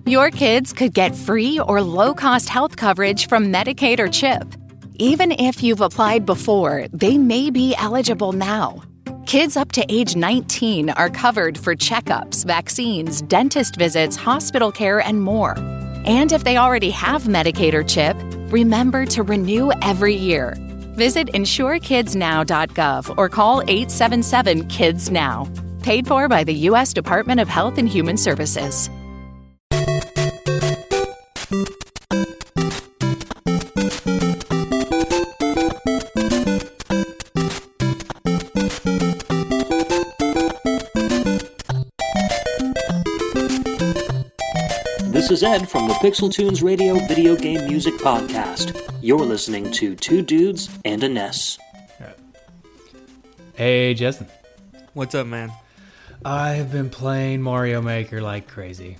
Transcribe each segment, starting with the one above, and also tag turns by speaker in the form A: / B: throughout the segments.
A: Your kids could get free or low-cost health coverage from Medicaid or CHIP. Even if you've applied before, they may be eligible now. Kids up to age 19 are covered for checkups, vaccines, dentist visits, hospital care, and more. And if they already have Medicaid or CHIP, remember to renew every year. Visit insurekidsnow.gov or call 877-KIDS-NOW. Paid for by the U.S. Department of Health and Human Services.
B: This is Ed from the Pixel Tunes Radio Video Game Music Podcast. You're listening to Two Dudes and a Ness.
C: Hey, Justin.
D: What's up, man?
C: I've been playing Mario Maker like crazy.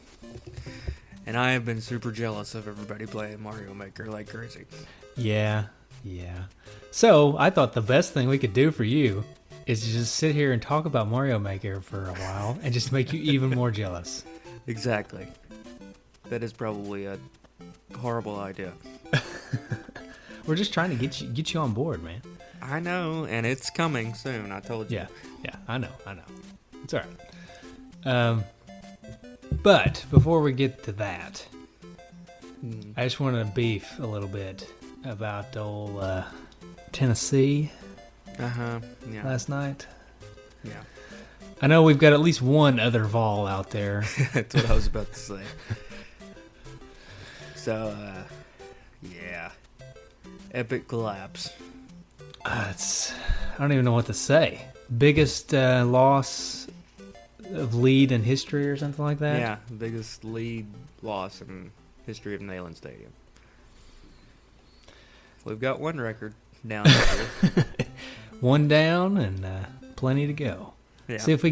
D: And I have been super jealous of everybody playing Mario Maker like crazy.
C: Yeah. So, I thought the best thing we could do for you is to just sit here and talk about Mario Maker for a while and just make you even more jealous.
D: Exactly. That is probably a horrible idea.
C: We're just trying to get you on board, man.
D: I know, and it's coming soon. I told you.
C: Yeah, I know. It's all right. But before we get to that, I just wanted to beef a little bit about old Tennessee.
D: Yeah.
C: Last night.
D: Yeah.
C: I know we've got at least one other Vol out there.
D: That's what I was about to say. So, yeah. Epic collapse.
C: I don't even know what to say. Biggest loss of lead in history or something like that?
D: Yeah, biggest lead loss in history of Neyland Stadium. We've got one record down there.
C: One down and plenty to go.
D: Yeah.
C: Let's see if we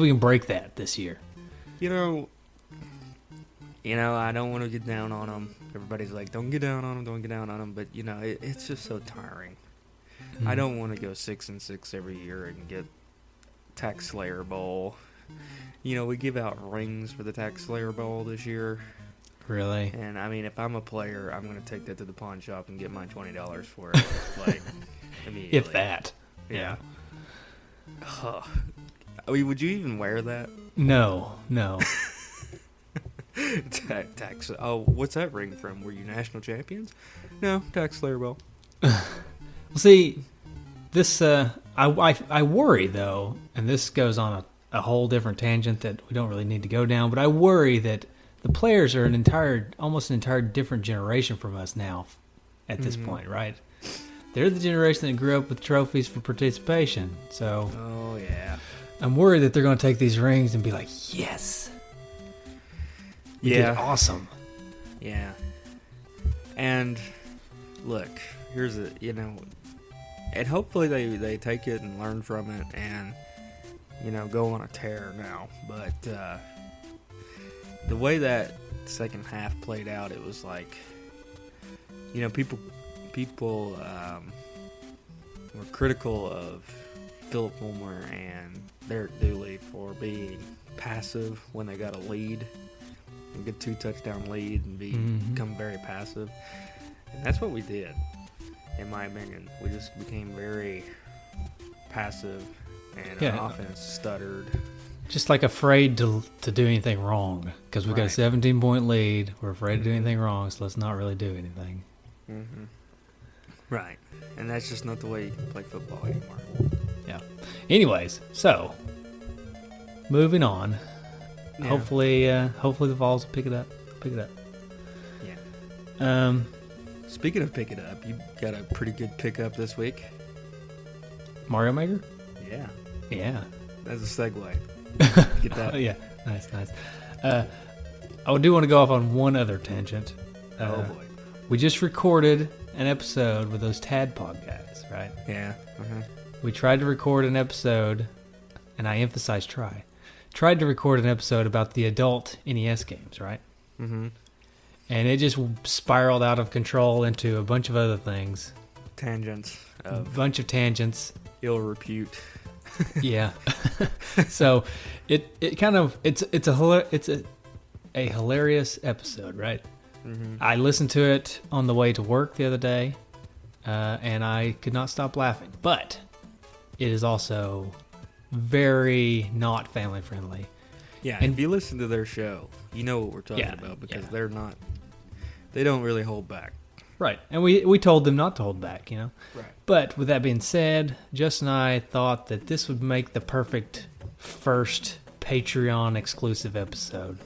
C: can break that this year.
D: You know, I don't want to get down on them. Everybody's like, don't get down on them. But, it's just so tiring. I don't want to go 6-6 every year and get Tax Slayer Bowl. We give out rings for the Tax Slayer Bowl this year.
C: Really?
D: And, I mean, if I'm a player, I'm going to take that to the pawn shop and get my $20 for it. Like, immediately.
C: If that.
D: Yeah. I mean, would you even wear that?
C: No.
D: Tax. Oh, what's that ring from? Were you national champions? No, Tax Slayer Bowl.
C: Well, see, this I worry though, and this goes on a whole different tangent that we don't really need to go down. But I worry that the players are almost an entire different generation from us now. At this point, right? They're the generation that grew up with trophies for participation. So,
D: oh yeah,
C: I'm worried that they're going to take these rings and be like, yes. We did awesome.
D: Yeah. And look, here's and hopefully they take it and learn from it and, go on a tear now. But the way that second half played out, it was like, people were critical of Philip Fulmer and Derek Dooley for being passive when they got a lead. And get 2-touchdown lead and become very passive. And that's what we did, in my opinion. We just became very passive, and our offense stuttered.
C: Just like afraid to do anything wrong. Because we got a 17-point lead. We're afraid to do anything wrong, so let's not really do anything.
D: Mm-hmm. Right. And that's just not the way you can play football anymore.
C: Yeah. Anyways, so, moving on. Yeah. Hopefully the Vols will pick it up.
D: Yeah. Speaking of pick it up, you got a pretty good pickup this week.
C: Mario Maker?
D: Yeah.
C: Yeah.
D: That's a segue. Get that.
C: Oh, yeah. Nice. I do want to go off on one other tangent.
D: Oh boy.
C: We just recorded an episode with those Tadpog guys, right?
D: Yeah.
C: We tried to record an episode, and I emphasize tried to record an episode about the adult NES games, right?
D: Mm-hmm.
C: And it just spiraled out of control into a bunch of other things.
D: Tangents.
C: A bunch of tangents.
D: Ill repute.
C: Yeah. So it kind of it's a a hilarious episode, right?
D: Mm-hmm.
C: I listened to it on the way to work the other day, and I could not stop laughing. But it is also very not family friendly.
D: Yeah,
C: And-
D: if you listen to their show, you know what we're talking about because they don't really hold back.
C: Right, and we told them not to hold back, you know?
D: Right.
C: But with that being said, Justin and I thought that this would make the perfect first Patreon exclusive episode.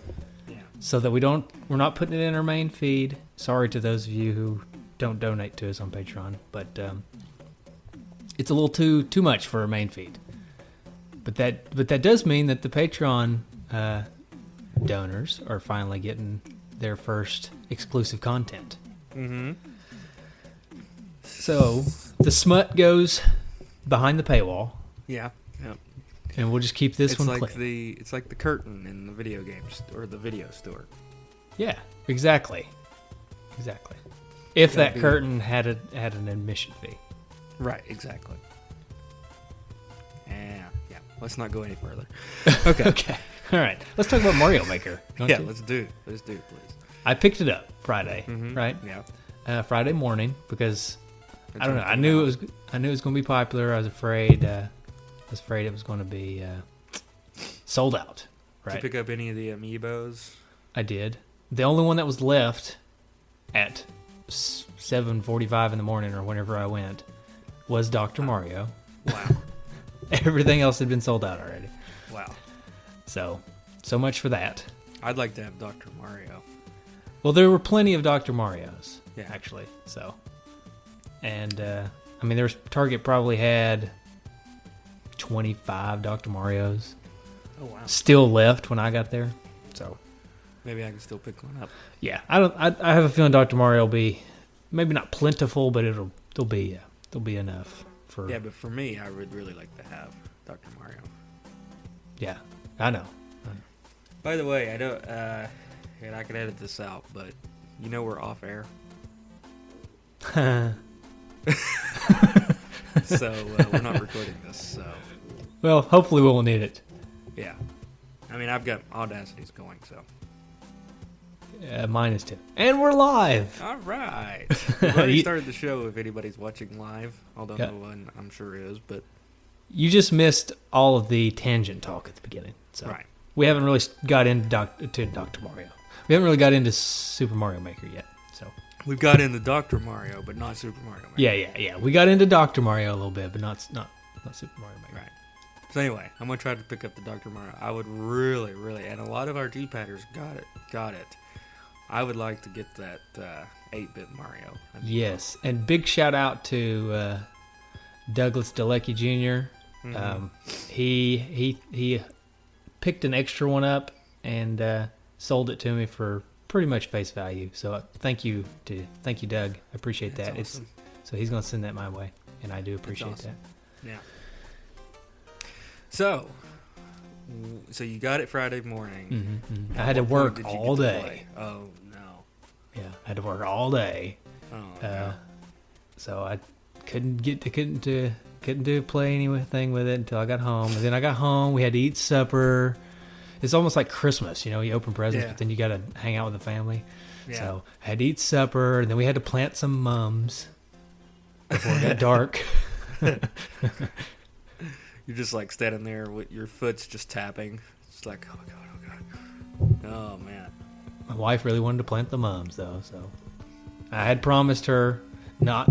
D: Yeah.
C: So that we're not putting it in our main feed. Sorry to those of you who don't donate to us on Patreon, but it's a little too much for our main feed. But that does mean that the Patreon donors are finally getting their first exclusive content.
D: Mm-hmm.
C: So the smut goes behind the paywall,
D: Yeah. Yeah.
C: and we'll just keep this
D: It's
C: one
D: like
C: clean.
D: it's like the curtain in the video games or the video store.
C: Yeah, exactly. If
D: Gotta
C: that
D: be-
C: curtain had an admission fee.
D: Right. Exactly. Yeah. Let's not go any further. Okay.
C: Okay. All right. Let's talk about Mario Maker. You want
D: Yeah.
C: to?
D: Let's do it, please.
C: I picked it up Friday,
D: Mhm.
C: right?
D: Yeah.
C: Friday morning because
D: That's
C: I don't know.
D: when
C: I
D: it
C: knew
D: came
C: it was going to be popular. I was afraid. It was going to be sold out.
D: Did
C: Right.
D: you pick up any of the amiibos?
C: I did. The only one that was left at 7:45 in the morning or whenever I went was Dr. Mario.
D: Wow.
C: Everything else had been sold out already.
D: Wow.
C: So much for that.
D: I'd like to have Dr. Mario.
C: Well, there were plenty of Dr. Marios,
D: Yeah.
C: actually. So, and I mean, Target probably had 25 Dr. Marios
D: Oh wow.
C: still left when I got there. So,
D: Maybe I can still pick one up.
C: yeah, I have a feeling Dr. Mario will be maybe not plentiful, but there'll be enough for.
D: Yeah, but for me, I would really like to have Dr. Mario.
C: Yeah, I know.
D: By the way, I don't. And I can edit this out, but you know we're off air, so we're not recording this. So
C: Well, hopefully we won't need it.
D: yeah, I mean I've got Audacity's going. So
C: Mine is too. And we're live.
D: all right, we've already
C: You-
D: started the show. If anybody's watching live, although
C: Yeah.
D: no one I'm sure is, but
C: You just missed all of the tangent talk at the beginning. So
D: right.
C: we haven't really got into Dr. Mario. We haven't really got into Super Mario Maker yet. So
D: We've got into Dr. Mario, but not Super Mario Maker.
C: yeah. We got into Dr. Mario a little bit, but not Super Mario Maker.
D: Right. So anyway, I'm gonna try to pick up the Dr. Mario. I would really, and a lot of our G-Padders got it. I would like to get that 8-bit Mario.
C: Yes, and big shout out to Douglas DeLeckie Jr.
D: Mhm.
C: He picked an extra one up and sold it to me for pretty much face value. So thank you, Doug. I appreciate
D: That's
C: that.
D: awesome.
C: So he's gonna send that my way, and I do appreciate
D: awesome.
C: that.
D: Yeah. So you got it Friday morning.
C: Mm-hmm. I
D: At
C: had to
D: what point
C: work
D: did you
C: all
D: get to
C: day.
D: play? Oh no.
C: Yeah, I had to work all day.
D: Oh no.
C: So I couldn't play anything with it until I got home. And then I got home. We had to eat supper. It's almost like Christmas, you know. You open presents,
D: Yeah.
C: but then you got to hang out with the family.
D: Yeah.
C: So I had to eat supper, and then we had to plant some mums before it got dark.
D: You're just like standing there with your foot's just tapping. It's like, oh god. Oh man.
C: My wife really wanted to plant the mums, though. So I had promised her, not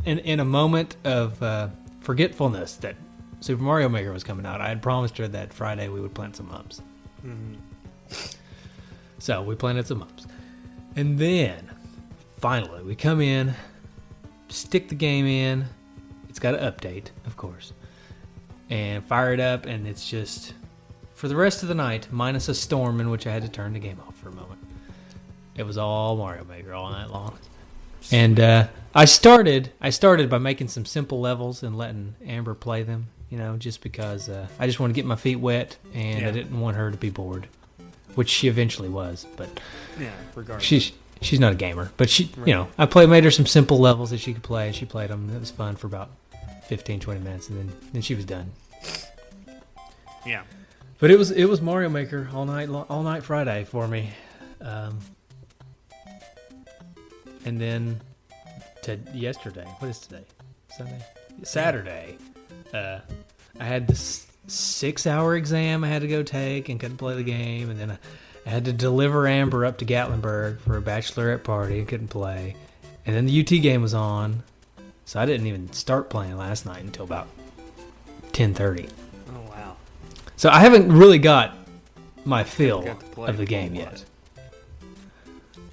C: in a moment of forgetfulness that Super Mario Maker was coming out. I had promised her that Friday we would plant some mums.
D: Mm-hmm.
C: So we planted some mums. And then, finally, we come in, stick the game in. It's got an update, of course. And fire it up, and it's just, for the rest of the night, minus a storm in which I had to turn the game off for a moment. It was all Mario Maker all night long. And I started by making some simple levels and letting Amber play them, you know, just because I just wanted to get my feet wet, and I didn't want her to be bored, which she eventually was. But
D: Yeah, regardless.
C: she's not a gamer, but you know, I made her some simple levels that she could play. She played them. It was fun for about 15, 20 minutes, and then she was done.
D: Yeah.
C: But it was Mario Maker all night Friday for me. And then to yesterday, what is today? Sunday? Saturday. I had this 6-hour exam I had to go take and couldn't play the game. And then I had to deliver Amber up to Gatlinburg for a bachelorette party and couldn't play. And then the UT game was on. So I didn't even start playing last night until about 10:30.
D: Oh, wow.
C: So I haven't really got my fill of the game
D: full
C: yet.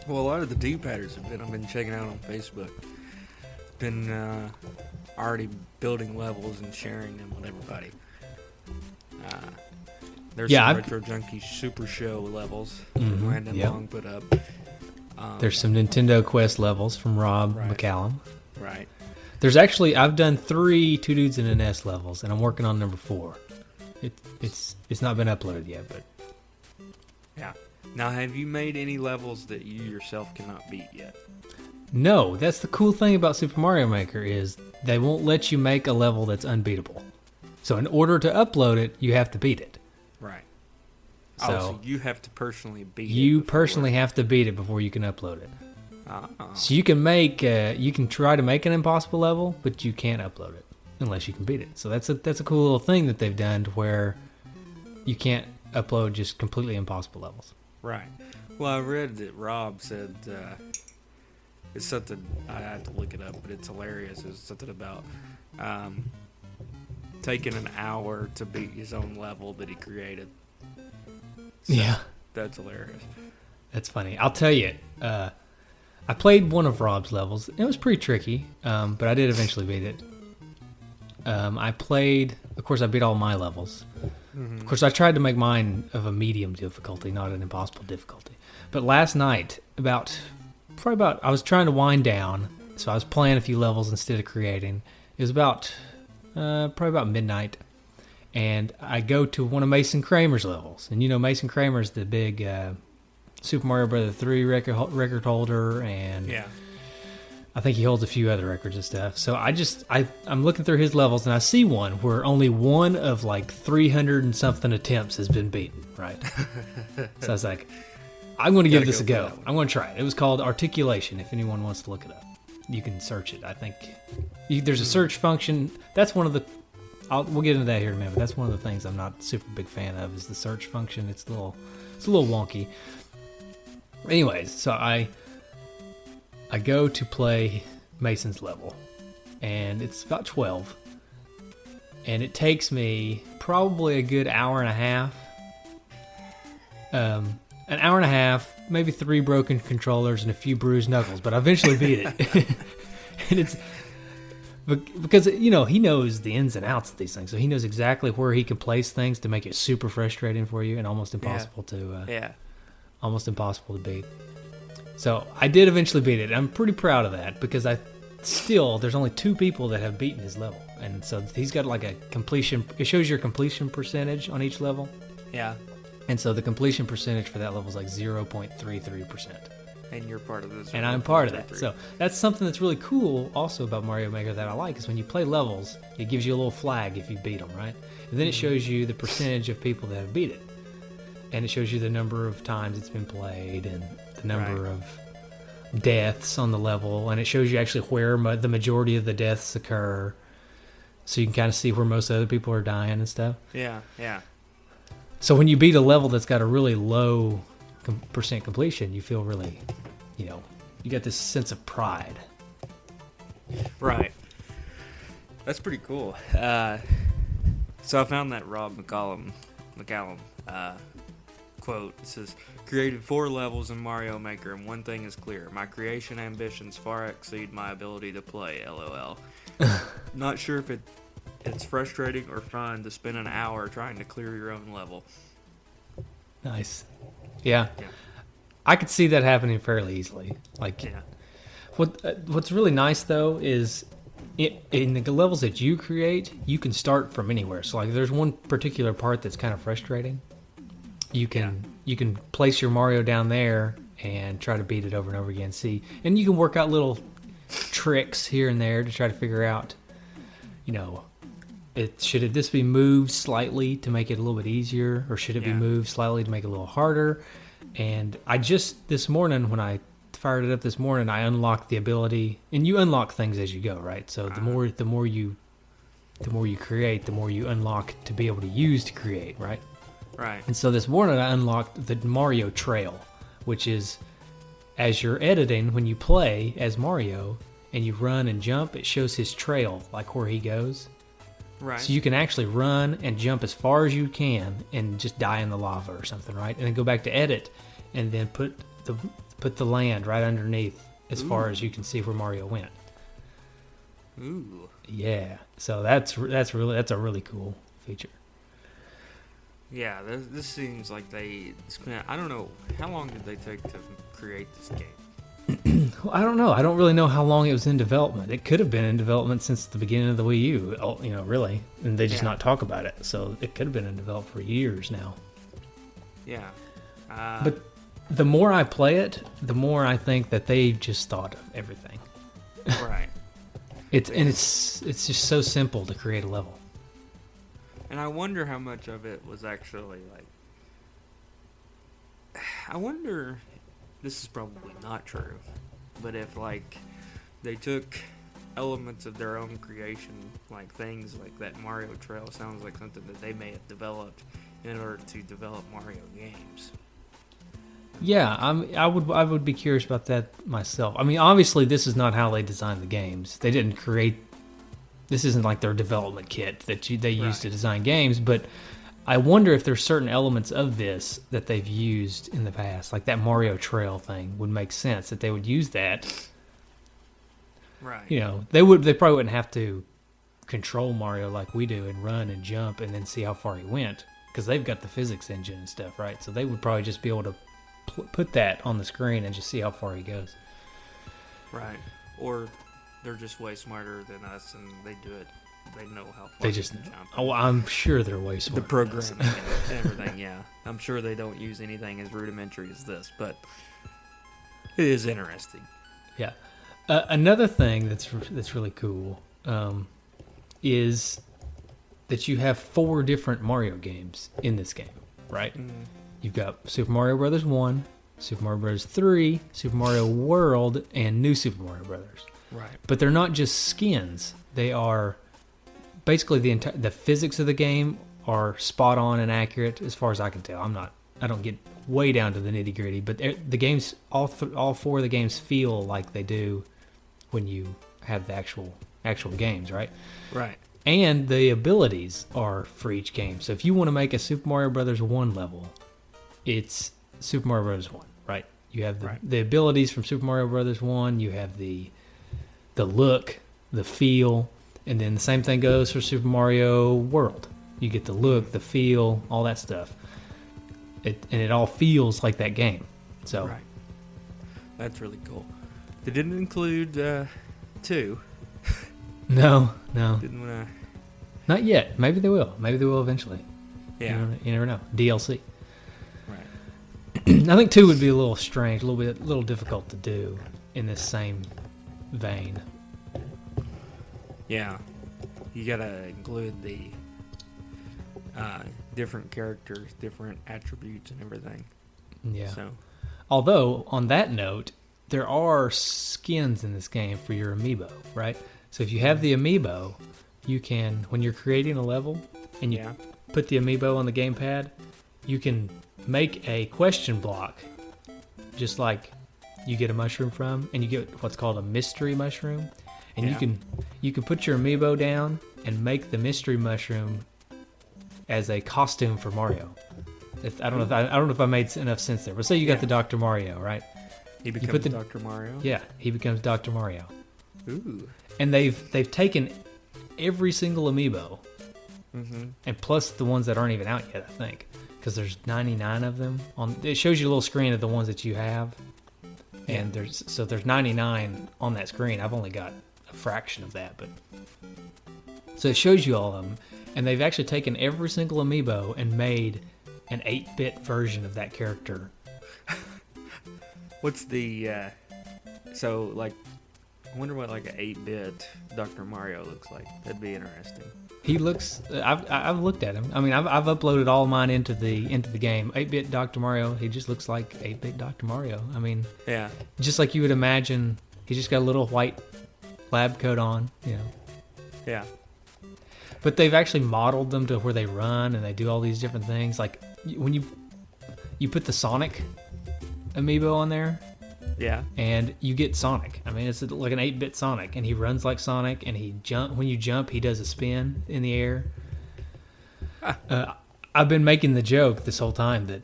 D: Well, a lot of the D-padders I've been checking out on Facebook. Been already building levels and sharing them with everybody. There's some Retro Junkies Super Show levels that Landon Long put up.
C: There's some Nintendo Quest levels from Rob McCallum.
D: Right.
C: There's actually, I've done 3 Two Dudes in an S levels, and I'm working on number 4. It's not been uploaded yet, but
D: yeah. Now, have you made any levels that you yourself cannot beat yet?
C: no. That's the cool thing about Super Mario Maker is they won't let you make a level that's unbeatable. So in order to upload it, you have to beat it.
D: Right.
C: So
D: you have to personally beat it.
C: You personally have to beat it before you can upload it.
D: Uh-uh.
C: So you can make, you can try to make an impossible level, but you can't upload it unless you can beat it. So that's a cool little thing that they've done to where you can't upload just completely impossible levels.
D: Right. Well, I read that Rob said it's something, I had to look it up, but it's hilarious. It's something about taking an hour to beat his own level that he created. So,
C: yeah.
D: That's hilarious.
C: That's funny. I'll tell you, I played one of Rob's levels. It was pretty tricky, but I did eventually beat it. Of course, I beat all my levels. Of course, I tried to make mine of a medium difficulty, not an impossible difficulty. But last night, I was trying to wind down, so I was playing a few levels instead of creating. It was probably about midnight, and I go to one of Mason Kramer's levels. And you know, Mason Kramer's the big Super Mario Bros. 3 record holder, and I think he holds a few other records and stuff. So I'm looking through his levels, and I see one where only one of like 300 and something attempts has been beaten, right? So I was like, I'm going to give this a go. I'm going to try it. It was called Articulation, if anyone wants to look it up. You can search it. I think there's a search function. That's one of the... we'll get into that here in a minute, but that's one of the things I'm not super big fan of is the search function. It's a little wonky. Anyways, so I go to play Mason's level, and it's about 12, and it takes me probably a good hour and a half. An hour and a half, maybe 3 broken controllers and a few bruised knuckles, but I eventually beat it. And it's because, you know, he knows the ins and outs of these things, so he knows exactly where he can place things to make it super frustrating for you and almost impossible almost impossible to beat. So I did eventually beat it. I'm pretty proud of that because there's only 2 people that have beaten his level, and so he's got like a completion. It shows your completion percentage on each level.
D: Yeah. And
C: so the completion percentage for that level is like 0.33%.
D: And you're part of this.
C: And I'm part of that. So that's something that's really cool also about Mario Maker that I like is when you play levels, it gives you a little flag if you beat them, right? And then it shows you the percentage of people that have beat it. And it shows you the number of times it's been played and the number of deaths on the level. And it shows you actually where the majority of the deaths occur. So you can kind of see where most other people are dying and stuff.
D: Yeah, yeah.
C: So when you beat a level that's got a really low percent completion, you feel really, you get this sense of pride.
D: Right. That's pretty cool. So I found that Rob McCallum quote. It says, created 4 levels in Mario Maker, and one thing is clear. My creation ambitions far exceed my ability to play, LOL. Not sure if it's frustrating or fun to spend an hour trying to clear your own level.
C: Nice. Yeah. I could see that happening fairly easily. What's really nice though is in the levels that you create, you can start from anywhere. So like there's one particular part that's kind of frustrating. You can place your Mario down there and try to beat it over and over again. And you can work out little tricks here and there to try to figure out, should this be moved slightly to make it a little bit easier, or should it be moved slightly to make it a little harder? And I just this morning when I fired it up this morning, I unlocked the ability, and you unlock things as you go, right? So the more you create, the more you unlock to be able to use to create, right?
D: Right.
C: And so this morning I unlocked the Mario Trail, which is as you're editing, when you play as Mario and you run and jump, it shows his trail, like where he goes.
D: Right.
C: So you can actually run and jump as far as you can and just die in the lava or something, right? And then go back to edit and then put the land right underneath as far as you can see where Mario went.
D: Ooh.
C: Yeah. So that's a really cool feature.
D: Yeah, this seems like they spent, I don't know, how long did they take to create this game?
C: Well, I don't know. I don't really know how long it was in development. It could have been in development since the beginning of the Wii U, really. And they just not talk about it. So it could have been in development for years now.
D: Yeah.
C: But the more I play it, the more I think that they just thought of everything.
D: Right.
C: It's just so simple to create a level.
D: And I wonder how much of it was actually like, I wonder, this is probably not true, but if like they took elements of their own creation, like things like that Mario Trail sounds like something that they may have developed in order to develop Mario games.
C: Yeah, I would be curious about that myself. I mean, obviously this is not how they designed the games. They didn't create. This isn't like their development kit that they use to design games, but I wonder if there's certain elements of this that they've used in the past, like that Mario Trail thing would make sense that they would use that.
D: Right.
C: They probably wouldn't have to control Mario like we do and run and jump and then see how far he went because they've got the physics engine and stuff, right? So they would probably just be able to put that on the screen and just see how far he goes.
D: Right. Or they're just way smarter than us, and they do it. They know how far
C: They just
D: can jump.
C: Oh, I'm sure they're way smarter.
D: The programming and everything, yeah. I'm sure they don't use anything as rudimentary as this, but it is interesting.
C: Yeah. Another thing that's really cool is that you have 4 different Mario games in this game, right? Mm. You've got Super Mario Bros. 1, Super Mario Bros. 3, Super Mario World, and New Super Mario Bros.
D: Right.
C: But they're not just skins. They are basically the physics of the game are spot on and accurate as far as I can tell. I don't get way down to the nitty gritty, but the games, all 4 of the games feel like they do when you have the actual games, right?
D: Right.
C: And the abilities are for each game. So if you want to make a Super Mario Bros. 1 level, it's Super Mario Bros. 1, right? You have the abilities from Super Mario Bros. 1. You have the look, the feel, and then the same thing goes for Super Mario World. You get the look, the feel, all that stuff. It all feels like that game. So
D: right. That's really cool. They didn't include 2.
C: No.
D: Didn't want to.
C: Not yet. Maybe they will. Maybe they will eventually.
D: Yeah.
C: You never know. DLC.
D: Right.
C: I think 2 would be a little strange, a little difficult to do in this same vein.
D: Yeah. You gotta include the different characters, different attributes, and everything.
C: Yeah.
D: So.
C: Although, on that note, there are skins in this game for your amiibo, right? So if you have the amiibo, you can, when you're creating a level and you put the amiibo on the gamepad, you can make a question block, just like you get a mushroom from, and you get what's called a mystery mushroom, and you can put your amiibo down and make the mystery mushroom as a costume for Mario. I don't know if I made enough sense there, but say you got the Dr. Mario, right?
D: He becomes Dr. Mario?
C: Yeah, he becomes Dr. Mario.
D: Ooh.
C: And they've taken every single amiibo, and plus the ones that aren't even out yet, I think, because there's 99 of them. It shows you a little screen of the ones that you have, and there's 99 on that screen. I've only got a fraction of that, but so it shows you all of them, and they've actually taken every single amiibo and made an 8-bit version of that character.
D: What's the so like? I wonder what like an 8-bit Dr. Mario looks like. That'd be interesting.
C: He looks. I've looked at him. I mean, I've uploaded all mine into the game. 8-bit Dr. Mario. He just looks like 8-bit Dr. Mario. I mean,
D: Yeah.
C: just like you would imagine. He's just got a little white lab coat on. You know.
D: Yeah.
C: But they've actually modeled them to where they run and they do all these different things. Like when you put the Sonic amiibo on there.
D: Yeah.
C: And you get Sonic. I mean, it's like an 8-bit Sonic, and he runs like Sonic, and when you jump, he does a spin in the air. I've been making the joke this whole time that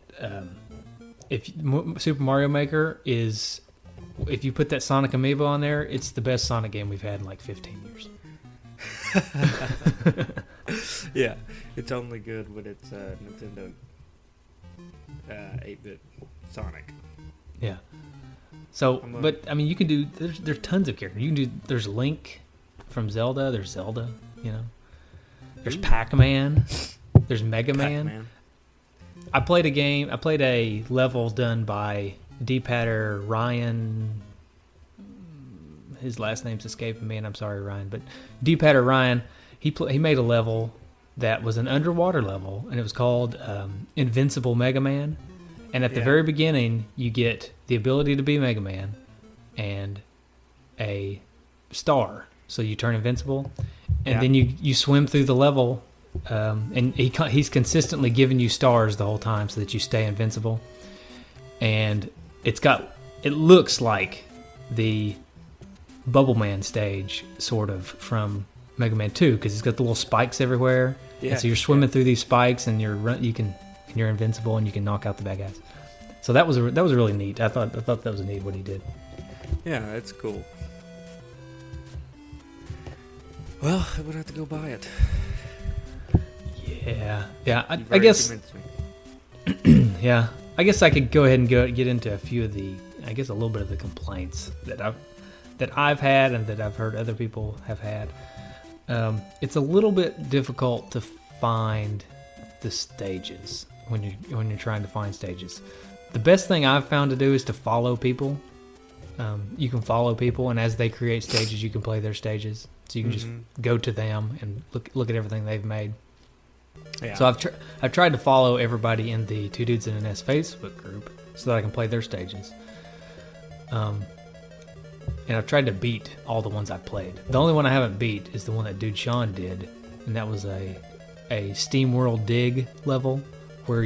C: if Super Mario Maker is, if you put that Sonic amiibo on there, it's the best Sonic game we've had in like 15 years.
D: Yeah. It's only good when it's Nintendo 8-bit Sonic.
C: Yeah. So, but I mean, you can do. There's tons of characters. You can do. There's Link from Zelda. There's Zelda. You know. There's Pac-Man. There's Mega Man.
D: Pac-Man.
C: I played a level done by D-Patter Ryan. His last name's escaping me, and I'm sorry, Ryan. But D-Patter Ryan, he made a level that was an underwater level, and it was called Invincible Mega Man. And at the very beginning, you get the ability to be Mega Man and a star. So you turn invincible. And then you swim through the level. And he's consistently giving you stars the whole time so that you stay invincible. And it looks like the Bubble Man stage, sort of, from Mega Man 2. Because it's got the little spikes everywhere. Yeah, and so you're swimming through these spikes and you're invincible and you can knock out the bad guys. So that was really neat. I thought that was neat what he did.
D: Yeah, that's cool. Well, I would have to go buy it.
C: Yeah. I guess. Yeah, I guess I could go ahead and get into a few of a little bit of the complaints that I've had and that I've heard other people have had. It's a little bit difficult to find the stages when you're trying to find stages. The best thing I've found to do is to follow people. You can follow people, and as they create stages, you can play their stages. So you can just go to them and look at everything they've made. Yeah. So I've tried to follow everybody in the Two Dudes in an S Facebook group so that I can play their stages. And I've tried to beat all the ones I've played. The only one I haven't beat is the one that Dude Sean did, and that was a Steam World Dig level where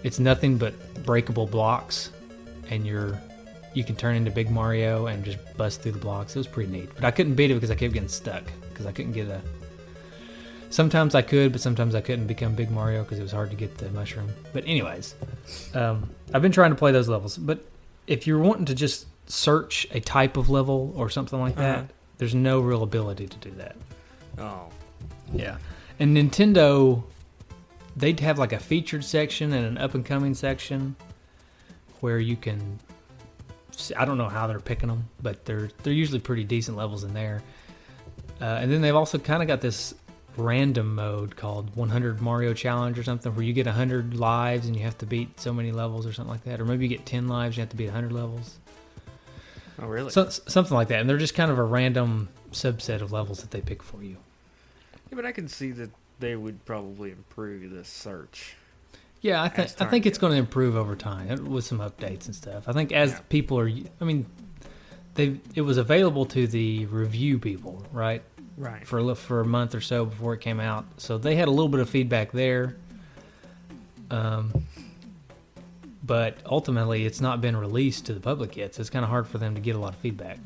C: it's nothing but breakable blocks, and you can turn into Big Mario and just bust through the blocks. It was pretty neat, but I couldn't beat it because I kept getting stuck because I couldn't get sometimes I could, but sometimes I couldn't become Big Mario because it was hard to get the mushroom. But anyways, I've been trying to play those levels, but if you're wanting to just search a type of level or something like that, there's no real ability to do that.
D: Oh.
C: Yeah. And Nintendo, they'd have like a featured section and an up-and-coming section where you can... I don't know how they're picking them, but they're usually pretty decent levels in there. And then they've also kind of got this random mode called 100 Mario Challenge or something, where you get 100 lives and you have to beat so many levels or something like that. Or maybe you get 10 lives and you have to beat 100 levels.
D: Oh, really?
C: So, something like that. And they're just kind of a random subset of levels that they pick for you.
D: Yeah, but I can see that they would probably improve the search.
C: Yeah, I think it's going to improve over time with some updates and stuff. I think as people are... I mean, it was available to the review people, right?
D: Right.
C: For a month or so before it came out. So they had a little bit of feedback there. But ultimately, it's not been released to the public yet, so it's kind of hard for them to get a lot of feedback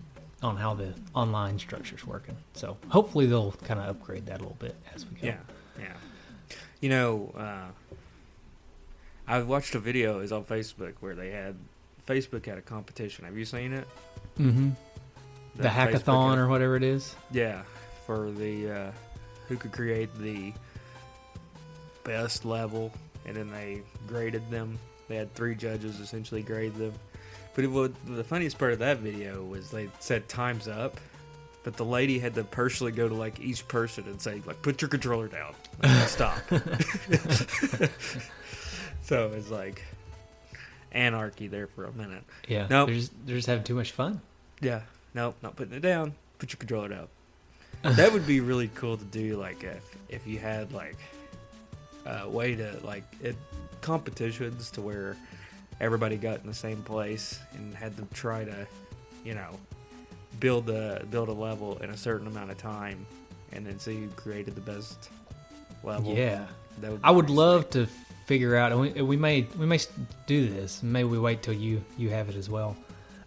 C: on how the online structure's working. So hopefully they'll kind of upgrade that a little bit as we go.
D: Yeah. You know, I watched a video, it was on Facebook, where Facebook had a competition. Have you seen it?
C: Mm-hmm. The hackathon or whatever it is?
D: Yeah, for the who could create the best level, and then they graded them. They had 3 judges essentially grade them. But the funniest part of that video was they said time's up, but the lady had to personally go to like each person and say, like, put your controller down, stop. So it's like anarchy there for a minute.
C: Yeah,
D: nope.
C: They're just having too much fun.
D: Yeah, nope, not putting it down. Put your controller down. That would be really cool to do. Like if you had like a way to like competitions to where everybody got in the same place and had to try to, build a level in a certain amount of time, and then see who created the best level.
C: Yeah,
D: I
C: would love to figure out. And we may do this. Maybe we wait till you have it as well.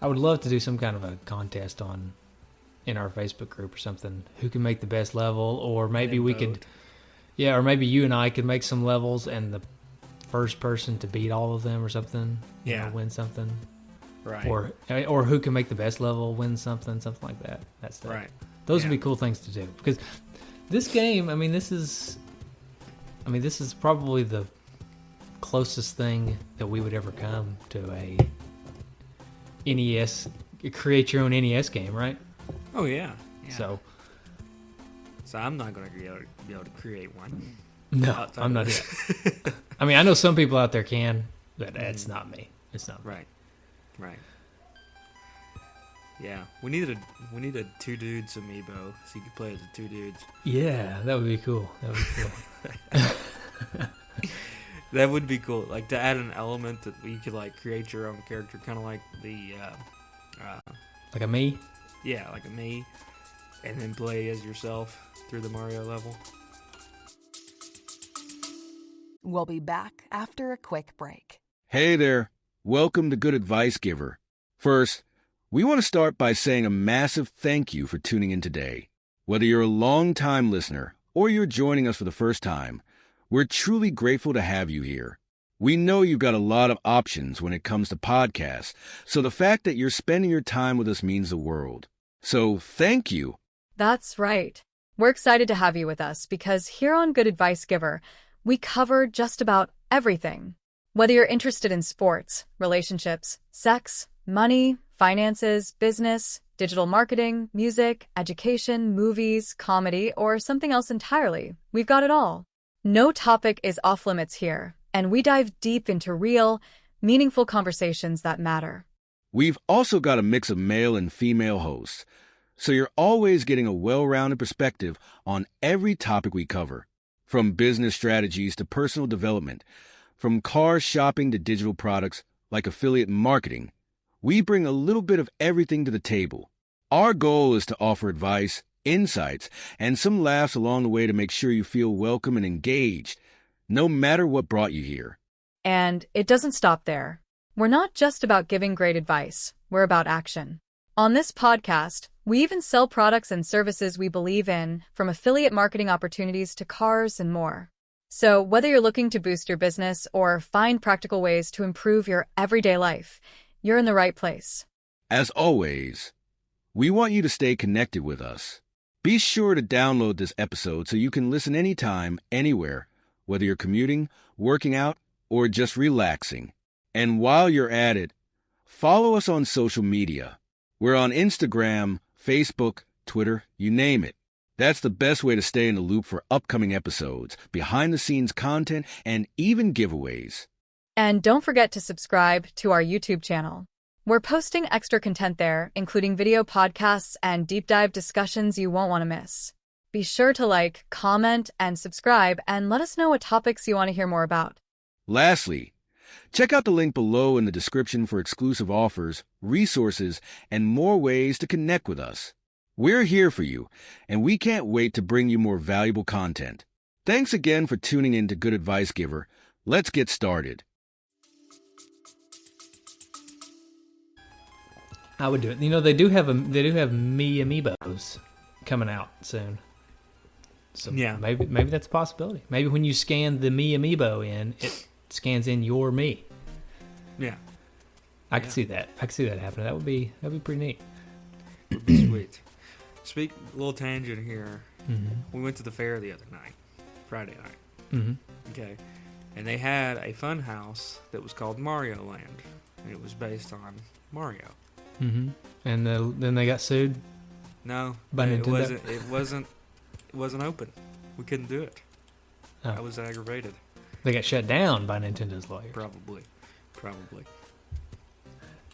C: I would love to do some kind of a contest in our Facebook group or something. Who can make the best level, or maybe we could. Yeah, or maybe you and I could make some levels, and the first person to beat all of them or something, win something.
D: Right.
C: Or who can make the best level win something like that. That's the,
D: right.
C: Those would be cool things to do, because this game, this is probably the closest thing that we would ever come to a NES, create your own NES game, right?
D: Oh yeah.
C: So
D: I'm not going to be able to create one.
C: No, I'm not yet. I know some people out there can, but it's not me. It's not me.
D: Right. Yeah, we need a two dudes amiibo so you could play as the two dudes.
C: Yeah, that would be cool.
D: That would be cool. Like to add an element that you could like create your own character, kind of like the
C: like a me.
D: Yeah, like a me, and then play as yourself through the Mario level.
E: We'll be back after a quick break.
F: Hey there. Welcome to Good Advice Giver. First, we want to start by saying a massive thank you for tuning in today. Whether you're a long-time listener or you're joining us for the first time, we're truly grateful to have you here. We know you've got a lot of options when it comes to podcasts, so the fact that you're spending your time with us means the world. So thank you.
G: That's right. We're excited to have you with us because here on Good Advice Giver, we cover just about everything. Whether you're interested in sports, relationships, sex, money, finances, business, digital marketing, music, education, movies, comedy, or something else entirely, we've got it all. No topic is off limits here, and we dive deep into real, meaningful conversations that matter.
F: We've also got a mix of male and female hosts, so you're always getting a well-rounded perspective on every topic we cover, from business strategies to personal development, from car shopping to digital products like affiliate marketing. We bring a little bit of everything to the table. Our goal is to offer advice, insights, and some laughs along the way to make sure you feel welcome and engaged, no matter what brought you here.
G: And it doesn't stop there. We're not just about giving great advice, we're about action. On this podcast, we even sell products and services we believe in, from affiliate marketing opportunities to cars and more. So whether you're looking to boost your business or find practical ways to improve your everyday life, you're in the right place.
F: As always, we want you to stay connected with us. Be sure to download this episode so you can listen anytime, anywhere, whether you're commuting, working out, or just relaxing. And while you're at it, follow us on social media. We're on Instagram, Facebook, Twitter, you name it. That's the best way to stay in the loop for upcoming episodes, behind-the-scenes content, and even giveaways.
G: And don't forget to subscribe to our YouTube channel. We're posting extra content there, including video podcasts and deep dive discussions you won't want to miss. Be sure to like, comment, and subscribe, and let us know what topics you want to hear more about.
F: Lastly, check out the link below in the description for exclusive offers, resources, and more ways to connect with us. We're here for you, and we can't wait to bring you more valuable content. Thanks again for tuning in to Good Advice Giver. Let's get started.
C: I would do it. They do have me amiibos coming out soon. So
D: yeah,
C: maybe that's a possibility. Maybe when you scan the me amiibo in, it scans in your me.
D: Yeah,
C: I could see that. I could see that happening. That'd be pretty neat.
D: Would be sweet. Speak a little tangent here.
C: Mm-hmm.
D: We went to the fair the other night, Friday night.
C: Mm-hmm.
D: Okay, and they had a fun house that was called Mario Land, and it was based on Mario.
C: Mm-hmm. And then they got sued.
D: No,
C: by
D: it
C: Nintendo?
D: It wasn't open. We couldn't do it.
C: Oh.
D: I was aggravated.
C: They got shut down by Nintendo's lawyers.
D: Probably.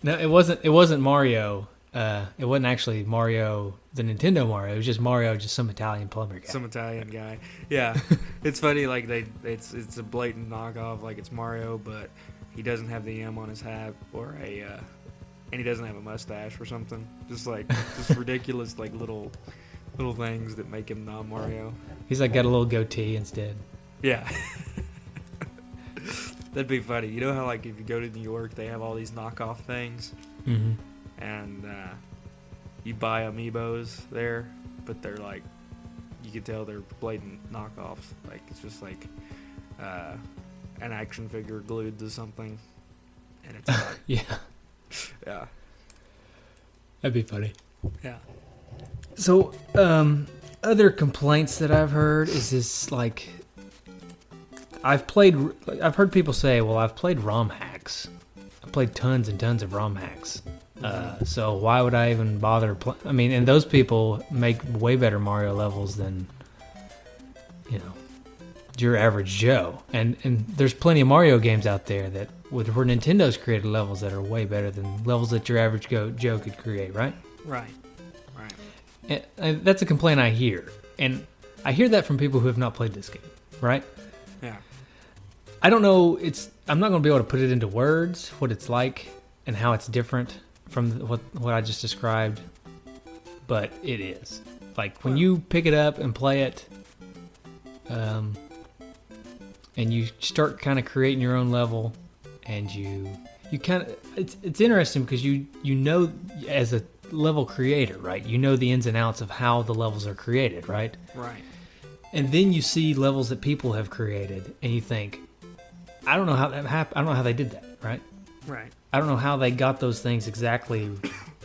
C: No, it wasn't Mario. It wasn't actually Mario, the Nintendo Mario. It was just Mario, just some Italian plumber guy.
D: Some Italian guy. Yeah. It's funny, like, it's a blatant knockoff, like it's Mario, but he doesn't have the M on his hat and he doesn't have a mustache or something. Just ridiculous, like, little things that make him not Mario.
C: He's like got a little goatee instead.
D: Yeah. That'd be funny. You know how, like, if you go to New York, they have all these knockoff things?
C: Mm-hmm.
D: And you buy amiibos there, but they're like, you can tell they're blatant knockoffs. Like, it's just like an action figure glued to something, and it's not.
C: Yeah.
D: Yeah.
C: That'd be funny.
D: Yeah.
C: So, other complaints that I've heard is this, like, I've heard people say, well, I've played ROM hacks. I've played tons and tons of ROM hacks. So why would I even bother I mean, and those people make way better Mario levels than, you know, your average Joe. And there's plenty of Mario games out there that where Nintendo's created levels that are way better than levels that your average Joe could create, right?
D: Right.
C: And that's a complaint I hear. And I hear that from people who have not played this game, right?
D: Yeah.
C: I don't know, I'm not going to be able to put it into words, what it's like and how it's different from what I just described, but it is. Like, when you pick it up and play it, and you start kind of creating your own level, and you kind of, it's interesting because you know, as a level creator, right, you know the ins and outs of how the levels are created, right?
D: Right.
C: And then you see levels that people have created, and you think, I don't know how that happened. I don't know how they did that, right?
D: Right.
C: I don't know how they got those things exactly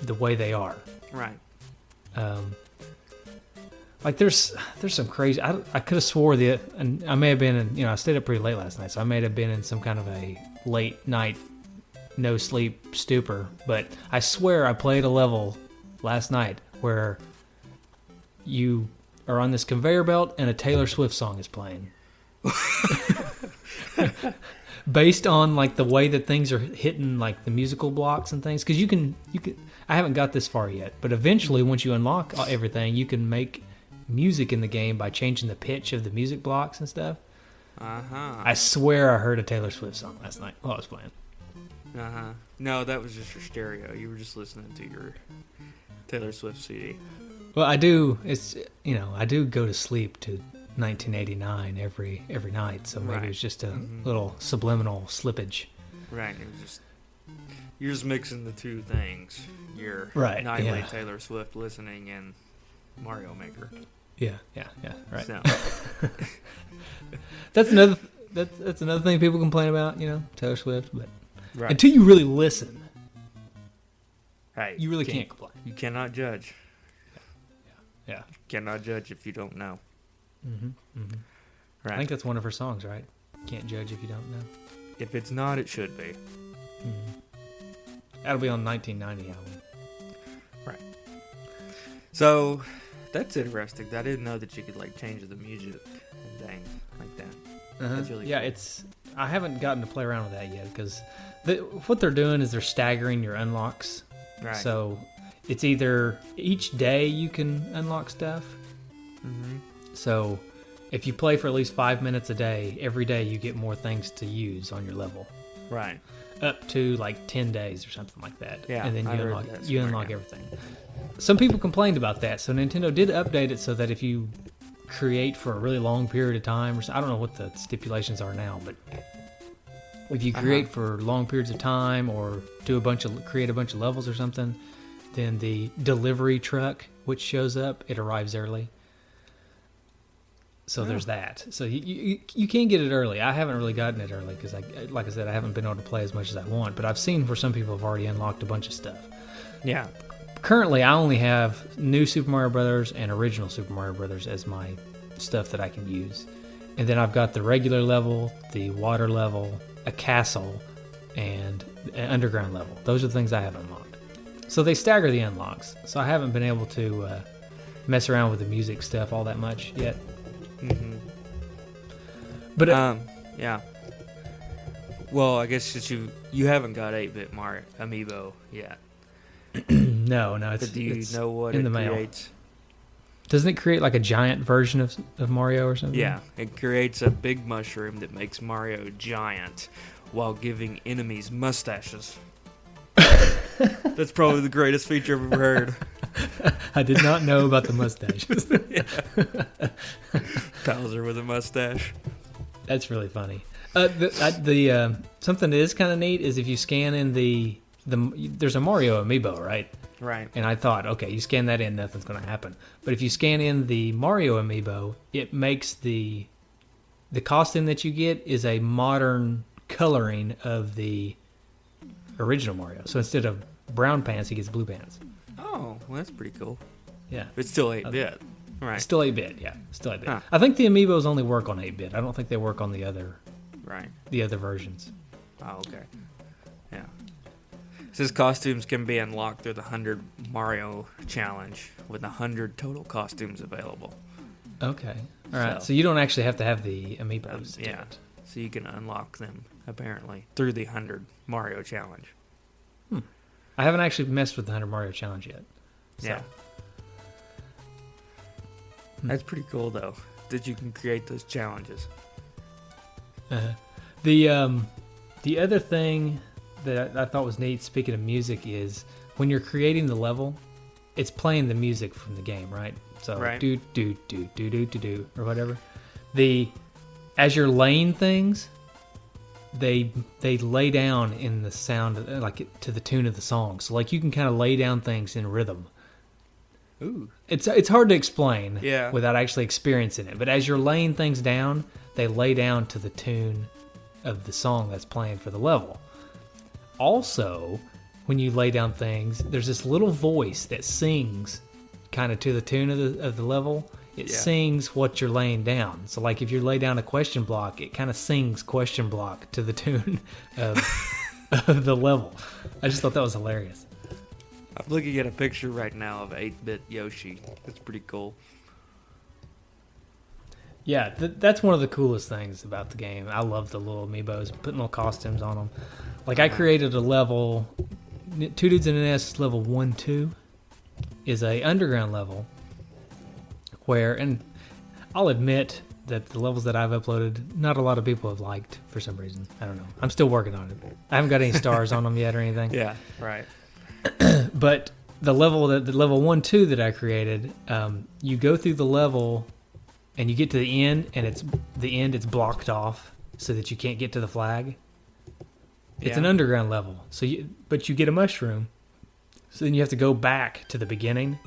C: the way they are.
D: Right.
C: Like, there's some crazy. I could have swore and I may have been in, I stayed up pretty late last night, so I may have been in some kind of a late night, no sleep stupor. But I swear I played a level last night where you are on this conveyor belt and a Taylor Swift song is playing. Based on, like, the way that things are hitting, like, the musical blocks and things. Because you can, I haven't got this far yet, but eventually, once you unlock everything, you can make music in the game by changing the pitch of the music blocks and stuff. I swear I heard a Taylor Swift song last night while I was playing.
D: No, that was just your stereo. You were just listening to your Taylor Swift CD.
C: Well, I do go to sleep to 1989 every night, so maybe it's just a little subliminal slippage.
D: Right. You're just mixing the two things. Your nightly Taylor Swift listening and Mario Maker.
C: Yeah, right.
D: So.
C: That's another thing people complain about, Taylor Swift, but until you really listen, you really can't complain.
D: You cannot judge.
C: Yeah.
D: You cannot judge if you don't know. Right.
C: I think that's one of her songs, right? Can't judge if you don't know.
D: If it's not, it should be.
C: That'll be on 1990 album.
D: Right. So, that's interesting. I didn't know that you could, like, change the music and things like that. That's really cool.
C: I haven't gotten to play around with that yet because what they're doing is they're staggering your unlocks.
D: Right.
C: So it's either each day you can unlock stuff. So if you play for at least 5 minutes a day, every day you get more things to use on your level.
D: Right.
C: Up to like 10 days or something like that.
D: Yeah.
C: And then you unlock everything. Some people complained about that. So Nintendo did update it so that if you create for a really long period of time, I don't know what the stipulations are now, but if you create for long periods of time or create a bunch of levels or something, then the delivery truck, which shows up, it arrives early. So there's that. So you can get it early. I haven't really gotten it early because, like I said, I haven't been able to play as much as I want. But I've seen where some people have already unlocked a bunch of stuff.
D: Yeah.
C: Currently, I only have New Super Mario Brothers and Original Super Mario Brothers as my stuff that I can use. And then I've got the regular level, the water level, a castle, and an underground level. Those are the things I haven't unlocked. So they stagger the unlocks. So I haven't been able to mess around with the music stuff all that much yet. But
D: yeah. Well, I guess since you haven't got 8-bit Mario Amiibo yet.
C: No, it's,
D: But do you
C: it's
D: know what
C: in
D: it
C: the mail.
D: creates?
C: Doesn't it create like a giant version of Mario or something?
D: Yeah, it creates a big mushroom that makes Mario giant while giving enemies mustaches. That's probably the greatest feature I've ever heard.
C: I did not know about the mustaches.
D: Bowser with a mustache.
C: That's really funny. The something that is kind of neat is if you scan in there's a Mario amiibo, right?
D: Right.
C: And I thought, okay, you scan that in, nothing's going to happen. But if you scan in the Mario amiibo, it makes the costume that you get is a modern coloring of the original Mario. So instead of brown pants, he gets blue pants.
D: Oh, well, that's pretty cool.
C: Yeah.
D: It's still 8-bit. Right.
C: Still 8-bit, yeah. Still 8-bit.
D: Huh.
C: I think the amiibos only work on 8-bit. I don't think they work on the other versions.
D: Oh, okay. Yeah. It says costumes can be unlocked through the 100 Mario challenge with 100 total costumes available.
C: Okay. All right. So you don't actually have to have the amiibos.
D: Yeah. So you can unlock them, apparently, through the 100 Mario challenge.
C: I haven't actually messed with the 100 Mario challenge yet. So.
D: Yeah. That's pretty cool, though, that you can create those challenges.
C: The other thing that I thought was neat, speaking of music, is when you're creating the level, it's playing the music from the game, right? So
D: Right.
C: do do do do do do do or whatever. As you're laying things, they lay down in the sound like to the tune of the song. So like you can kind of lay down things in rhythm.
D: Ooh.
C: It's hard to explain
D: Yeah.
C: without actually experiencing it. But as you're laying things down, they lay down to the tune of the song that's playing for the level. Also, when you lay down things, there's this little voice that sings kind of to the tune of the level. It sings what you're laying down. So like if you lay down a question block, it kind of sings question block to the tune of the level. I just thought that was hilarious.
D: I'm looking at a picture right now of 8-bit Yoshi. That's pretty cool.
C: Yeah, that's one of the coolest things about the game. I love the little amiibos, putting little costumes on them. Like I created a level, Two Dudes in an S level 1-2 is a underground level where, and I'll admit that the levels that I've uploaded, not a lot of people have liked for some reason. I don't know. I'm still working on it. I haven't got any stars on them yet or anything.
D: Yeah, right.
C: But the level 1-2 that I created, you go through the level and you get to the end, and it's blocked off so that you can't get to the flag. It's an underground level, but you get a mushroom, so then you have to go back to the beginning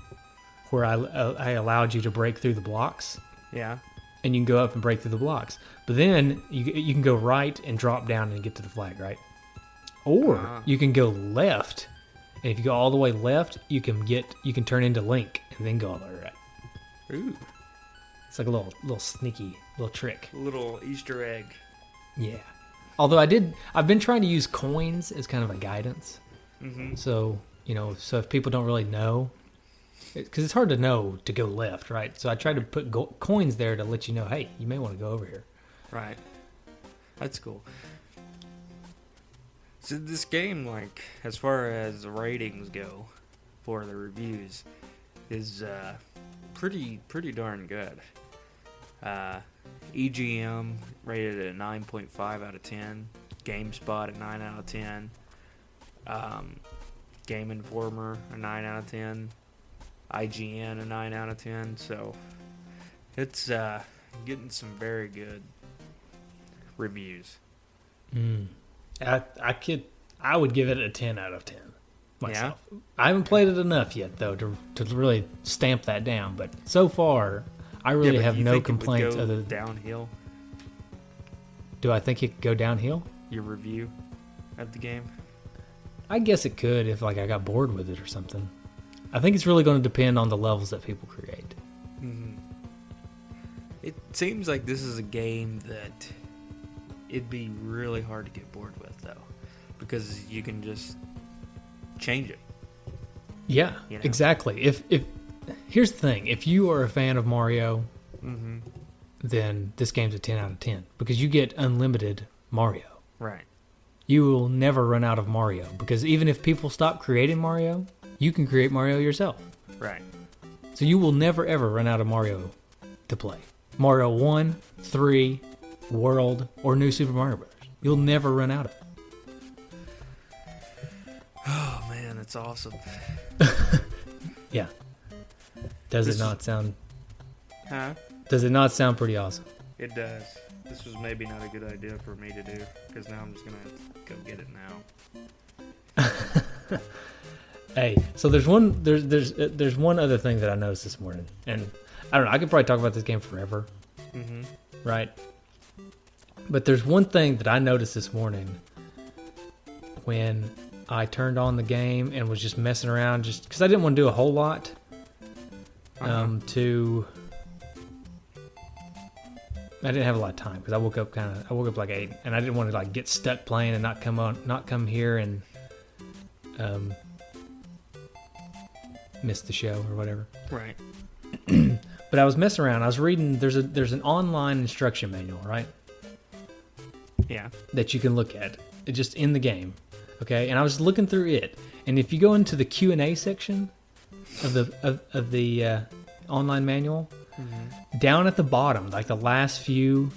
C: where I allowed you to break through the blocks.
D: Yeah.
C: And you can go up and break through the blocks, but then you can go right and drop down and get to the flag, right? Or you can go left, and if you go all the way left, you can turn into Link and then go all the way right.
D: Ooh.
C: It's like a little sneaky little trick.
D: A little Easter egg.
C: Yeah. Although I've been trying to use coins as kind of a guidance.
D: Mm-hmm.
C: So, so if people don't really know, because it's hard to know to go left, right? So I try to put coins there to let you know, hey, you may want to go over here.
D: Right. That's cool. So this game, like, as far as the ratings go for the reviews, is pretty darn good. EGM rated at a 9.5 out of 10. GameSpot a 9 out of 10. Game Informer a 9 out of 10. IGN a 9 out of 10. So it's getting some very good reviews.
C: I would give it a 10 out of 10 myself. Yeah? I haven't played it enough yet, though, to really stamp that down. But so far, I really have no complaints other than
D: downhill.
C: Do I think it could go downhill?
D: Your review of the game?
C: I guess it could if I got bored with it or something. I think it's really going to depend on the levels that people create.
D: Mm-hmm. It seems like this is a game that it'd be really hard to get bored with, though, because you can just change it.
C: Yeah, exactly. If here's the thing: if you are a fan of Mario, then this game's a 10 out of 10 because you get unlimited Mario.
D: Right.
C: You will never run out of Mario because even if people stop creating Mario, you can create Mario yourself.
D: Right.
C: So you will never ever run out of Mario to play. Mario 1, 3, World, or New Super Mario Bros. You'll never run out of it.
D: Oh man, that's awesome.
C: Yeah. Does it not sound pretty awesome?
D: It does. This was maybe not a good idea for me to do, because now I'm just gonna have to go get it now.
C: Hey, so there's one other thing that I noticed this morning, and I don't know, I could probably talk about this game forever, right? But there's one thing that I noticed this morning when I turned on the game and was just messing around, just because I didn't want to do a whole lot. I didn't have a lot of time because I woke up like 8, and I didn't want to like get stuck playing and not come here and miss the show or whatever.
D: Right.
C: But I was messing around. I was reading. There's an online instruction manual, right?
D: Yeah.
C: That you can look at just in the game. Okay, and I was looking through it, and if you go into the Q&A section of the online manual, down at the bottom, like the last few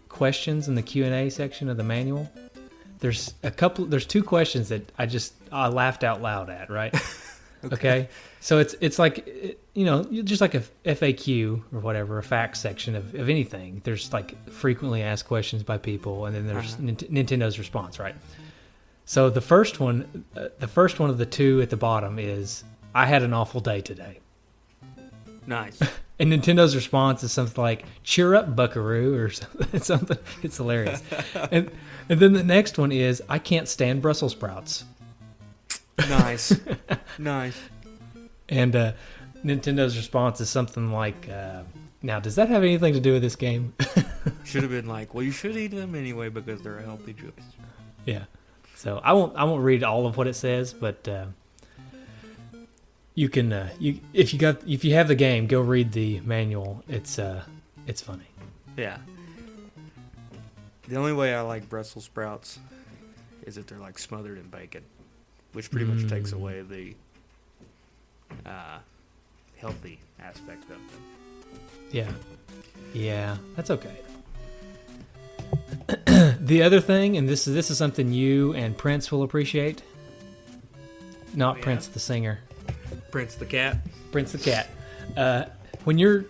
C: questions in the Q&A section of the manual, there's 2 questions that I laughed out loud at, right? Okay. So it's like, just like a FAQ or whatever, a facts section of anything. There's like frequently asked questions by people, and then there's Nintendo's response, right? So the first one of the 2 at the bottom is, I had an awful day today.
D: Nice.
C: And Nintendo's response is something like, cheer up, buckaroo, or something. It's hilarious. And then the next one is, I can't stand Brussels sprouts.
D: Nice. Nice.
C: And Nintendo's response is something like, now, does that have anything to do with this game?
D: Should have been like, well, you should eat them anyway because they're a healthy choice.
C: Yeah. So I won't read all of what it says, but you can if you have the game, go read the manual. It's funny.
D: Yeah. The only way I like Brussels sprouts is that they're like smothered in bacon, which pretty much takes away the healthy aspect of them.
C: Yeah, that's okay. The other thing, and this is something you and Prince will appreciate. Not Prince the singer.
D: Prince the cat.
C: Prince the cat. When you're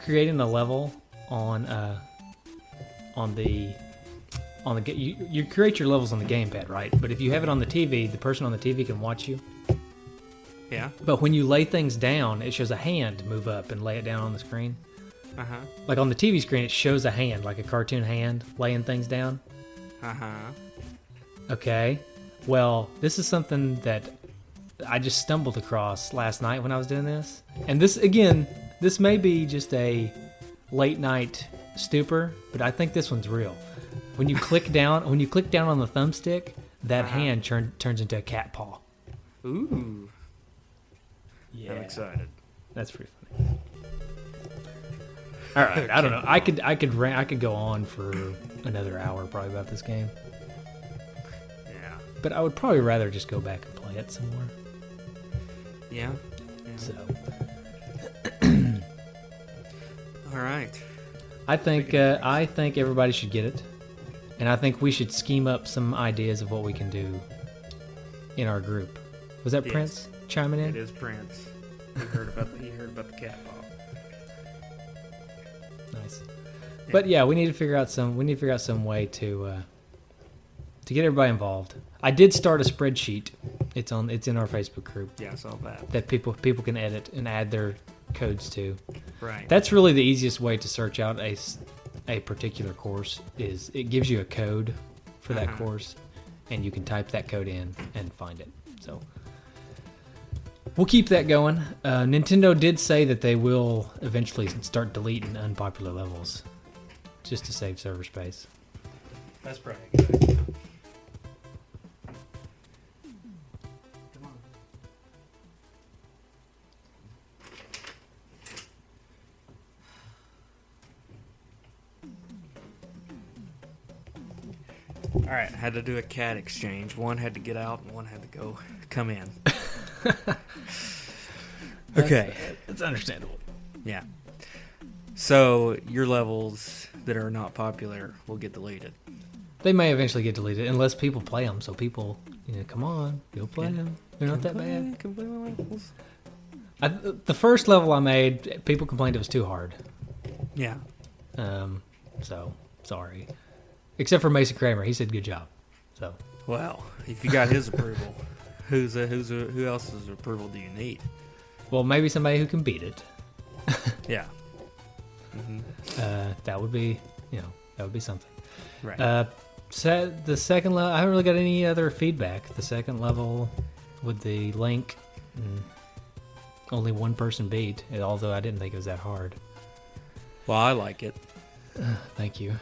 C: creating a level on the you create your levels on the gamepad, right? But if you have it on the TV, the person on the TV can watch you.
D: Yeah.
C: But when you lay things down, it shows a hand move up and lay it down on the screen. Like on the TV screen, it shows a hand, like a cartoon hand, laying things down. Okay. Well, this is something that I just stumbled across last night when I was doing this. And this may be just a late night stupor, but I think this one's real. When you click down on the thumbstick, that hand turns into a cat paw.
D: Ooh.
C: Yeah.
D: I'm excited.
C: That's pretty funny. All right, I don't know. I could go on for another hour probably about this game.
D: Yeah.
C: But I would probably rather just go back and play it some more.
D: Yeah.
C: So.
D: All right.
C: I think everybody should get it, and I think we should scheme up some ideas of what we can do in our group. Was that Prince chiming in?
D: It is Prince. He heard about the cat paw.
C: Nice. Yeah. But yeah, we need to figure out some way to get everybody involved. I did start a spreadsheet. It's in our Facebook group.
D: Yeah, I saw that.
C: That people can edit and add their codes to.
D: Right.
C: That's really the easiest way to search out a particular course. Is it gives you a code for that course, and you can type that code in and find it. So we'll keep that going. Nintendo did say that they will eventually start deleting unpopular levels just to save server space.
D: That's probably good. Come on. All right, I had to do a cat exchange. One had to get out and one had to come in. Okay.
C: It's understandable.
D: Yeah. So your levels that are not popular will get deleted.
C: They may eventually get deleted unless people play them. So people, come on, go play them. They're not that bad.
D: Can play my levels.
C: The first level I made, people complained it was too hard.
D: Yeah.
C: So sorry. Except for Mason Kramer, he said good job. So.
D: Well, if you got his approval, who else's approval do you need?
C: Well, maybe somebody who can beat it.
D: Yeah. Mm-hmm.
C: That would be, that would be something.
D: Right.
C: The second level, I haven't really got any other feedback. The second level with the link, only one person beat, although I didn't think it was that hard.
D: Well, I like it.
C: Thank you.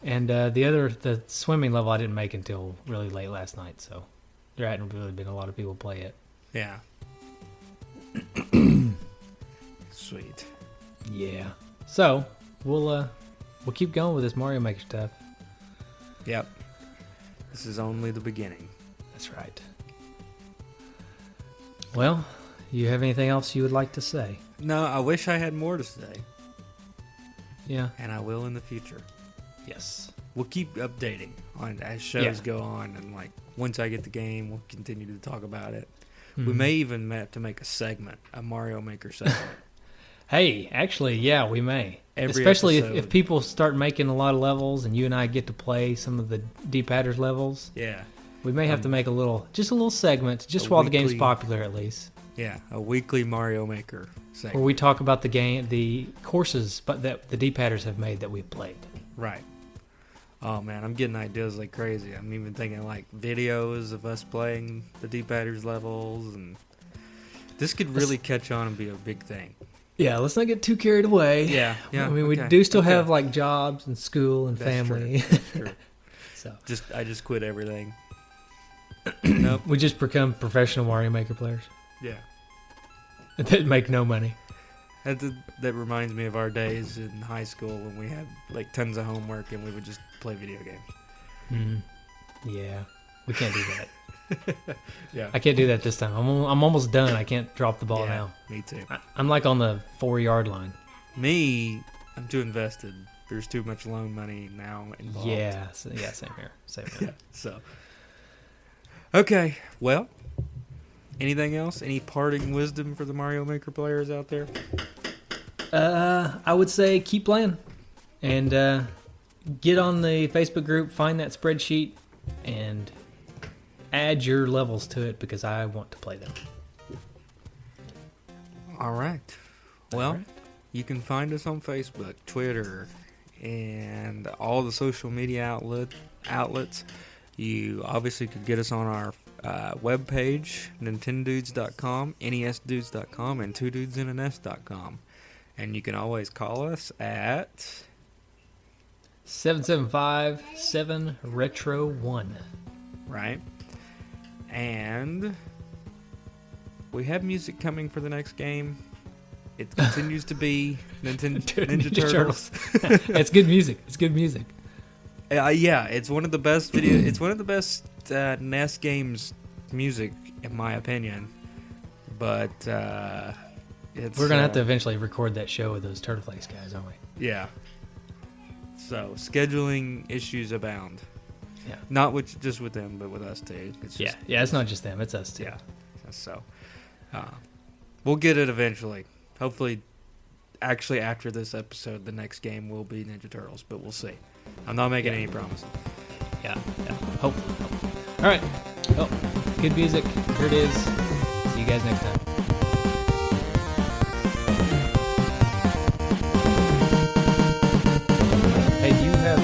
C: And the swimming level I didn't make until really late last night, so there hadn't really been a lot of people play it.
D: Yeah. Sweet.
C: Yeah. So we'll keep going with this Mario Maker stuff.
D: Yep. This is only the beginning.
C: That's right. Well, you have anything else you would like to say?
D: No, I wish I had more to say.
C: Yeah.
D: And I will in the future.
C: Yes.
D: We'll keep updating on as shows go on, and once I get the game, we'll continue to talk about it. Mm-hmm. We may even have to make a Mario Maker segment.
C: Hey, actually, yeah, we may.
D: Especially
C: if people start making a lot of levels and you and I get to play some of the D-Padders levels.
D: Yeah.
C: We may have to make a little segment, just while the game's popular at least.
D: Yeah, a weekly Mario Maker segment.
C: Where we talk about the courses that the D-Padders have made that we've played.
D: Right. Oh, man, I'm getting ideas like crazy. I'm even thinking videos of us playing the D-Padders levels, and this could really catch on and be a big thing.
C: Yeah, let's not get too carried away.
D: Yeah.
C: I mean, we do still have jobs and school and family.
D: That's true.
C: So
D: I just quit everything. Nope.
C: We just become professional Mario Maker players.
D: Yeah.
C: That make no money.
D: That reminds me of our days in high school when we had tons of homework and we would just play video games.
C: Yeah, we can't do that.
D: Yeah,
C: I can't do that this time. I'm almost done. I can't drop the ball now.
D: Me too.
C: I'm on the 4-yard line.
D: I'm too invested. There's too much loan money now involved.
C: Yeah, same here.
D: Yeah, so. Okay, well, anything else? Any parting wisdom for the Mario Maker players out there?
C: I would say keep playing and get on the Facebook group, find that spreadsheet, and add your levels to it because I want to play them.
D: All right. Well, you can find us on Facebook, Twitter, and all the social media outlets. You obviously could get us on our webpage, nintendudes.com, nesdudes.com, and twodudesinaNest.com. And you can always call us at
C: 775-7-RETRO-1.
D: Right. And we have music coming for the next game. It continues to be Ninja Turtles.
C: It's good music.
D: Yeah, it's one of the best It's one of the best NES games music, in my opinion. But we're
C: gonna have to eventually record that show with those Turtleflakes guys, aren't we?
D: Yeah. So scheduling issues abound.
C: Yeah.
D: Not just with them, but with us too.
C: It's not just them; it's us too.
D: Yeah. So we'll get it eventually. Hopefully, actually after this episode, the next game will be Ninja Turtles, but we'll see. I'm not making any promises.
C: Yeah. Hopefully. All right. Well, good music. Here it is. See you guys next time. Hey, do you have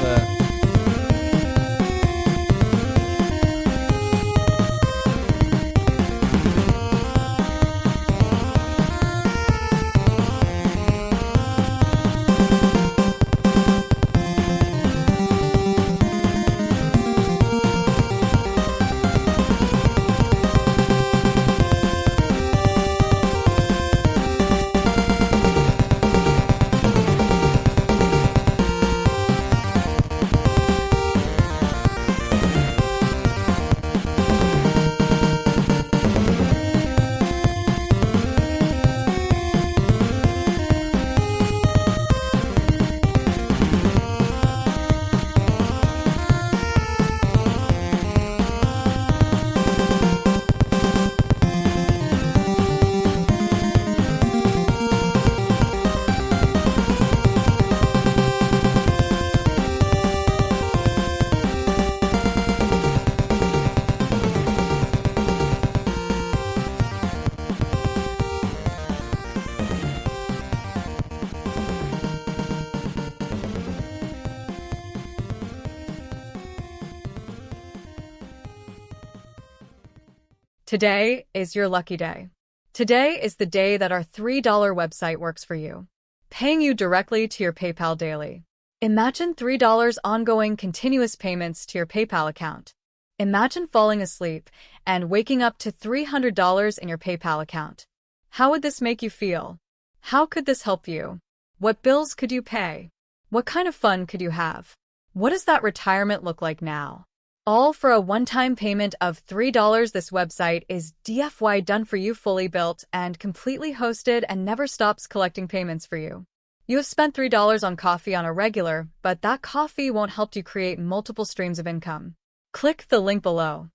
G: Today is your lucky day. Today is the day that our $3 website works for you, paying you directly to your PayPal daily. Imagine $3 ongoing continuous payments to your PayPal account. Imagine falling asleep and waking up to $300 in your PayPal account. How would this make you feel? How could this help you? What bills could you pay? What kind of fun could you have? What does that retirement look like now? All for a one-time payment of $3. This website is DFY done for you, fully built and completely hosted, and never stops collecting payments for you. You have spent $3 on coffee on a regular, but that coffee won't help you create multiple streams of income. Click the link below.